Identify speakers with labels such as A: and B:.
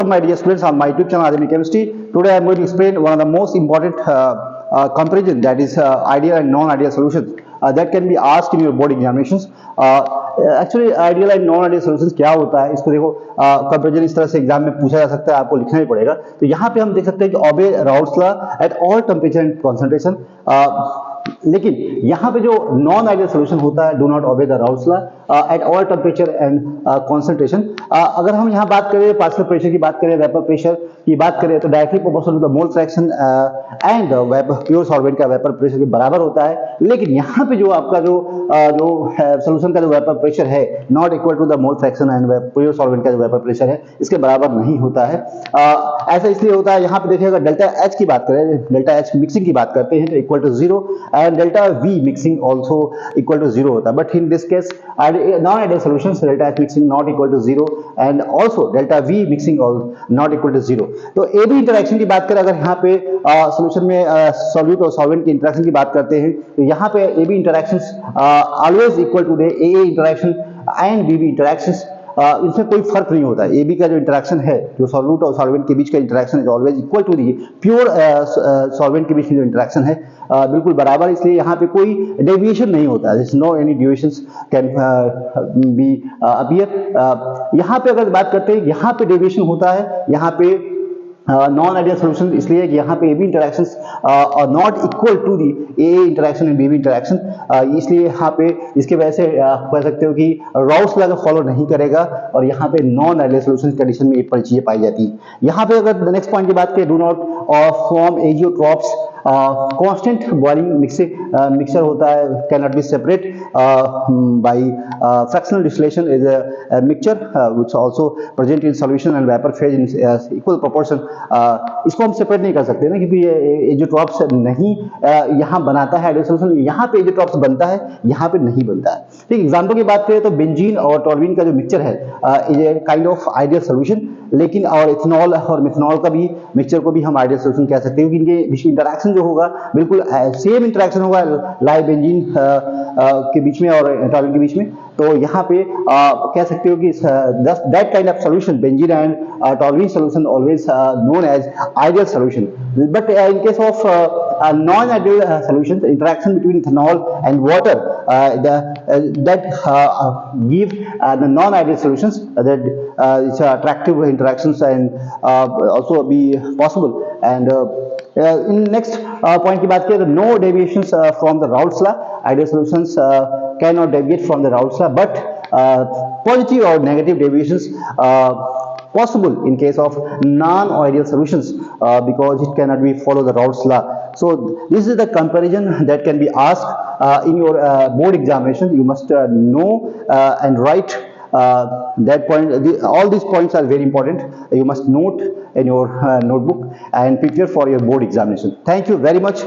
A: welcome my dear students on my YouTube channel Academic Chemistry. Today I am going to explain one of the most important comparison, that is ideal and non-ideal solutions that can be asked in your board examinations. Actually ideal and non ideal solutions क्या होता है, इसको देखो comparison इस तरह से exam में पूछा जा सकता है, आपको लिखना ही पड़ेगा। तो यहाँ पे हम देख सकते हैं कि obey Raoult's law at all temperature and concentration, लेकिन यहाँ पे जो नॉन आइडियल सोल्यूशन होता है, do not obey the Raoult's law at all temperature and concentration. अगर हम यहाँ बात करें पार्शियल प्रेशर की बात करें, वेपर प्रेशर की बात करें, तो directly proportional to the mole fraction and pure solvent का वेपर प्रेशर के बराबर होता है। लेकिन यहाँ पे जो आपका जो सोल्यूशन का जो वेपर प्रेशर है not equal to the mole fraction and pure solvent का जो वेपर प्रेशर है इसके बराबर नहीं होता है। ऐसा इसलिए होता है, यहाँ पे देखिएगा डेल्टा एच की बात करें, डेल्टा एच मिक्सिंग की बात करते हैं तो equal to 0 and delta V mixing also equal to 0 होता है। But in this case non-ideal solutions delta H mixing not equal to 0 and also delta V mixing not equal to 0। तो AB interaction की बात करें, अगर यहाँ पे solution में सॉल्यूट और सॉल्वेंट की इंटरेक्शन की बात करते हैं तो यहाँ पे AB interactions always equal to the AA interaction and BB interactions. इसमें कोई फर्क नहीं होता है। AB का जो इंटरेक्शन है, जो सॉल्यूट और सॉल्वेंट के बीच का इंटरेक्शन है always equal to the pure solvent के बीच में जो इंटरेक्शन है बिल्कुल बराबर, इसलिए यहाँ पे कोई डेविएशन नहीं होता है। No any deviations can be appear. यहाँ पे अगर बात करते हैं, यहाँ पे डेविएशन होता है, यहाँ पे नॉन आइडियल सोल्यूशन, इसलिए कि यहाँ पे AB interactions are not equal to the AA interaction and BB interaction, इसलिए यहाँ पे इसके वजह से आप कह सकते हो कि राउल्स लॉ को फॉलो नहीं करेगा और यहाँ पे नॉन आइडियल सोल्यूशन कंडीशन में ये चीजें पाई जाती है। यहाँ पे अगर नेक्स्ट पॉइंट की बात करें, do not form azeotropes, constant boiling mixture होता है, can not be separate by fractional distillation is a mixture which also present in solution and vapour phase in equal proportion. इसको हम सेपरेट नहीं कर सकते ना, क्योंकि ये एजियोट्रॉप्स नहीं यहाँ बनाता है आइडियल सॉल्यूशन, यहाँ पे एजियोट्रॉप्स बनता है, यहाँ पे नहीं बनता है। ठीक, एग्जांपल की बात करें तो बेंजीन और टोल्यूइन का जो मिक्सचर है is a kind of ideal solution, लेकिन और इथेनॉल और मिथेनॉल का भी मिक्सचर को भी हम आइडियल सॉल्यूशन कह सकते हैं, क्योंकि इनके बीच इंटरेक्शन जो होगा बिल्कुल सेम इंटरेक्शन होगा लाइ बेंजीन के बीच में और टोल्यूइन के बीच में। तो यहाँ पे कह सकते हो कि that kind of solution benzene and toluene solution always known as ideal solution. But in case of non-ideal solutions, interaction between ethanol and water that give the non-ideal solutions that it's attractive interactions and also be possible। And in next point की बात करें तो no deviations from the Raoult's law, ideal solutions cannot deviate from the Raoult's law, but positive or negative deviations possible in case of non-ideal solutions because it cannot be follow the Raoult's law। So this is the comparison that can be asked in your board examination. You must know and write that point. All these points are very important. You must note in your notebook and prepare for your board examination. Thank you very much.